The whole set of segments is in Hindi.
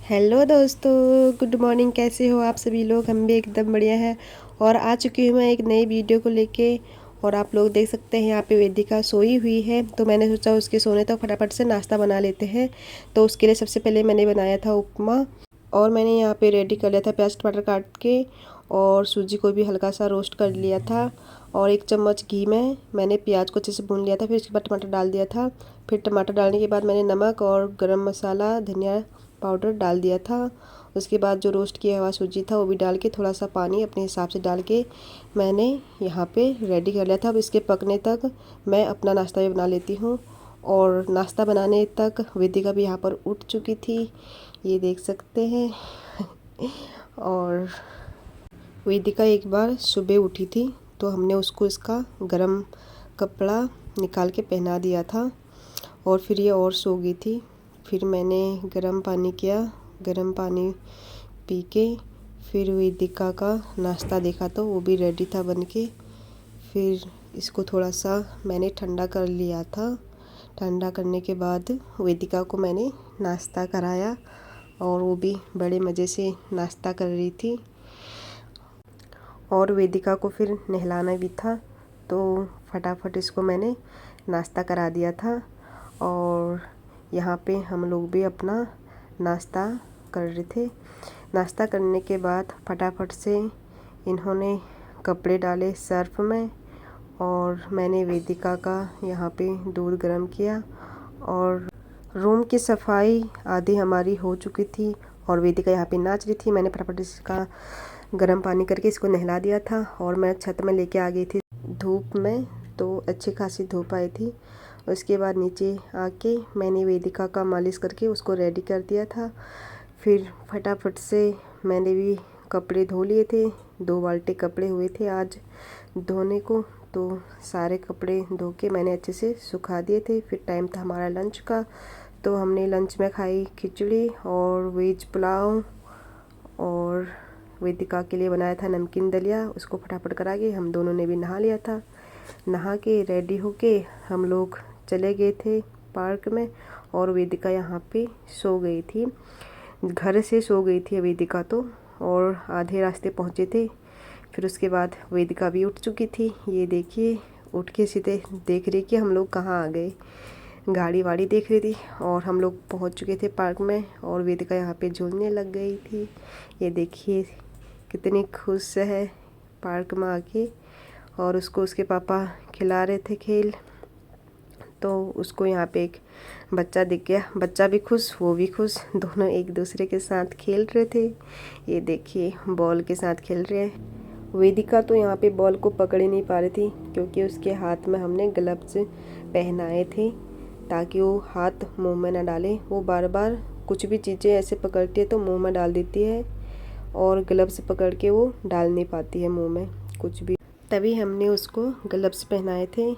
हेलो दोस्तों, गुड मॉर्निंग। कैसे हो आप सभी लोग? हम भी एकदम बढ़िया है। और आ चुकी हूँ मैं एक नई वीडियो को लेके। और आप लोग देख सकते हैं यहाँ पे वेदिका सोई हुई है, तो मैंने सोचा उसके सोने तक फटाफट से नाश्ता बना लेते हैं। तो उसके लिए सबसे पहले मैंने बनाया था उपमा। और मैंने यहाँ पे रेडी कर लिया था प्याज टमाटर काट के, और सूजी को भी हल्का सा रोस्ट कर लिया था। और 1 चम्मच घी में मैंने प्याज को अच्छे से भून लिया था, फिर उसके बाद टमाटर डाल दिया था। फिर टमाटर डालने के बाद मैंने नमक और गरम मसाला धनिया पाउडर डाल दिया था। उसके बाद जो रोस्ट किया हुआ सूजी था वो भी डाल के, थोड़ा सा पानी अपने हिसाब से डाल के मैंने यहाँ पे रेडी कर लिया था। अब इसके पकने तक मैं अपना नाश्ता भी बना लेती हूँ। और नाश्ता बनाने तक वेदिका भी यहाँ पर उठ चुकी थी, ये देख सकते हैं। और वेदिका एक बार सुबह उठी थी, तो हमने उसको इसका गरम कपड़ा निकाल के पहना दिया था, और फिर ये और सो गई थी। फिर मैंने गर्म पानी किया, गर्म पानी पी के फिर वेदिका का नाश्ता देखा तो वो भी रेडी था बन के। फिर इसको थोड़ा सा मैंने ठंडा कर लिया था। ठंडा करने के बाद वेदिका को मैंने नाश्ता कराया, और वो भी बड़े मज़े से नाश्ता कर रही थी। और वेदिका को फिर नहलाना भी था, तो फटाफट इसको मैंने नाश्ता करा दिया था। और यहाँ पे हम लोग भी अपना नाश्ता कर रहे थे। नाश्ता करने के बाद फटाफट से इन्होंने कपड़े डाले सर्फ में, और मैंने वेदिका का यहाँ पे दूध गर्म किया। और रूम की सफाई आधी हमारी हो चुकी थी, और वेदिका यहाँ पे नाच रही थी। मैंने फटाफट इसका गर्म पानी करके इसको नहला दिया था, और मैं छत में लेके आ गई थी धूप में, तो अच्छी खासी धूप आई थी। उसके बाद नीचे आके मैंने वेदिका का मालिश करके उसको रेडी कर दिया था। फिर फटाफट से मैंने भी कपड़े धो लिए थे। 2 बाल्टी कपड़े हुए थे आज धोने को, तो सारे कपड़े धो के मैंने अच्छे से सुखा दिए थे। फिर टाइम था हमारा लंच का, तो हमने लंच में खाई खिचड़ी और वेज पुलाव, और वेदिका के लिए बनाया था नमकीन दलिया। उसको फटाफट करा के हम दोनों ने भी नहा लिया था। नहा के रेडी होके हम लोग चले गए थे पार्क में, और वेदिका यहाँ पे सो गई थी। घर से सो गई थी वेदिका तो, और आधे रास्ते पहुँचे थे। फिर उसके बाद वेदिका भी उठ चुकी थी। ये देखिए, उठ के सीधे देख रही कि हम लोग कहाँ आ गए। गाड़ी वाड़ी देख रही थी, और हम लोग पहुँच चुके थे पार्क में, और वेदिका यहाँ पे झूलने लग गई थी। ये देखिए कितनी खुश है पार्क में आके। और उसको उसके पापा खिला रहे थे खेल, तो उसको यहाँ पे एक बच्चा दिख गया। बच्चा भी खुश, वो भी खुश, दोनों एक दूसरे के साथ खेल रहे थे। ये देखिए बॉल के साथ खेल रहे हैं। वेदिका तो यहाँ पे बॉल को पकड़ ही नहीं पा रही थी, क्योंकि उसके हाथ में हमने ग्लव्स पहनाए थे, ताकि वो हाथ मुंह में ना डाले। वो बार बार कुछ भी चीज़ें ऐसे पकड़ती है तो मुंह में डाल देती है, और ग्लव्स पकड़ के वो डाल नहीं पाती है मुंह में कुछ भी। तभी हमने उसको ग्लव्स पहनाए थे।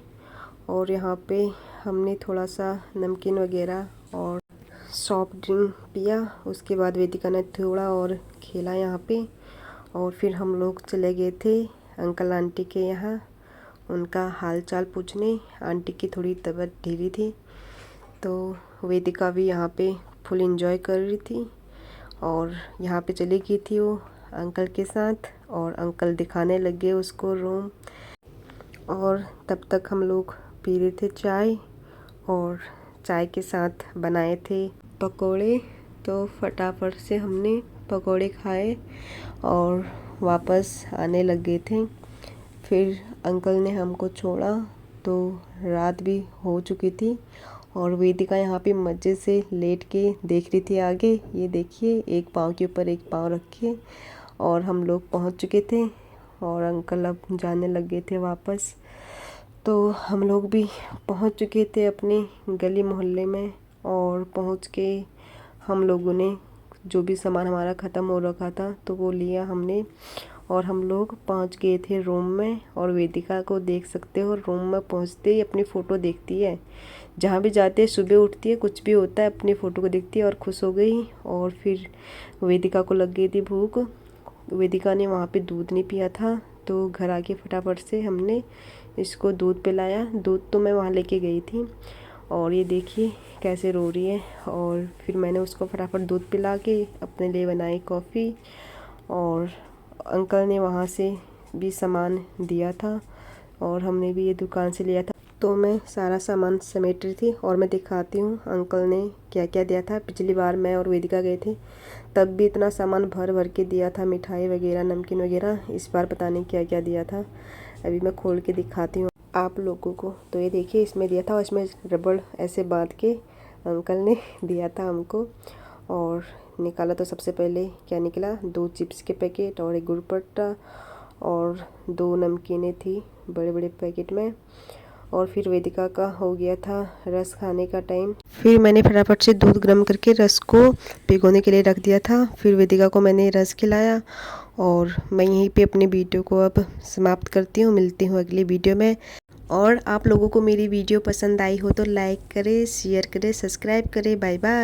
और यहाँ पे हमने थोड़ा सा नमकीन वगैरह और सॉफ्ट ड्रिंक पिया। उसके बाद वेदिका ने थोड़ा और खेला यहाँ पे, और फिर हम लोग चले गए थे अंकल आंटी के यहाँ उनका हाल चाल पूछने। आंटी की थोड़ी तबीयत ढीली थी, तो वेदिका भी यहाँ पे फुल एंजॉय कर रही थी। और यहाँ पे चली गई थी वो अंकल के साथ, और अंकल दिखाने लग गए उसको रूम। और तब तक हम लोग पी रहे थे चाय, और चाय के साथ बनाए थे पकोड़े। तो फटाफट से हमने पकोड़े खाए और वापस आने लग गए थे। फिर अंकल ने हमको छोड़ा, तो रात भी हो चुकी थी, और वेदिका यहाँ पे मज़े से लेट के देख रही थी आगे। ये देखिए, एक पाँव के ऊपर एक पाँव रखे, और हम लोग पहुँच चुके थे, और अंकल अब जाने लग गए थे वापस। तो हम लोग भी पहुँच चुके थे अपने गली मोहल्ले में, और पहुँच के हम लोगों ने जो भी सामान हमारा ख़त्म हो रखा था तो वो लिया हमने, और हम लोग पहुँच गए थे रूम में। और वेदिका को देख सकते हो, रूम में पहुँचते ही अपनी फ़ोटो देखती है। जहाँ भी जाते हैं, सुबह उठती है, कुछ भी होता है, अपनी फ़ोटो को देखती है और खुश हो गई। और फिर वेदिका को लग गई थी भूख। वेदिका ने वहाँ पे दूध नहीं पिया था, तो घर आके फटाफट से हमने इसको दूध पिलाया। दूध तो मैं वहाँ लेके गई थी, और ये देखिए कैसे रो रही है। और फिर मैंने उसको फटाफट दूध पिला के अपने लिए बनाई कॉफ़ी। और अंकल ने वहाँ से भी सामान दिया था और हमने भी ये दुकान से लिया था। तो मैं सारा सामान समेट रही थी और मैं दिखाती हूँ अंकल ने क्या क्या दिया था। पिछली बार मैं और वेदिका गए थे तब भी इतना सामान भर भर के दिया था, मिठाई वगैरह, नमकीन वगैरह। इस बार पता नहीं क्या क्या दिया था, अभी मैं खोल के दिखाती हूँ आप लोगों को। तो ये देखिए इसमें दिया था और इसमें रबड़ ऐसे बांध के अंकल ने दिया था हमको। और निकाला तो सबसे पहले क्या निकला, 2 चिप्स के पैकेट और 1 गुड़पट्टा और 2 नमकीनें थी बड़े बड़े पैकेट में। और फिर वेदिका का हो गया था रस खाने का टाइम। फिर मैंने फटाफट से दूध गर्म करके रस को भिगोने के लिए रख दिया था। फिर वेदिका को मैंने रस खिलाया और मैं यहीं पे अपनी वीडियो को अब समाप्त करती हूँ। मिलती हूँ अगली वीडियो में। और आप लोगों को मेरी वीडियो पसंद आई हो तो लाइक करें, शेयर करें, सब्सक्राइब करें। Bye bye.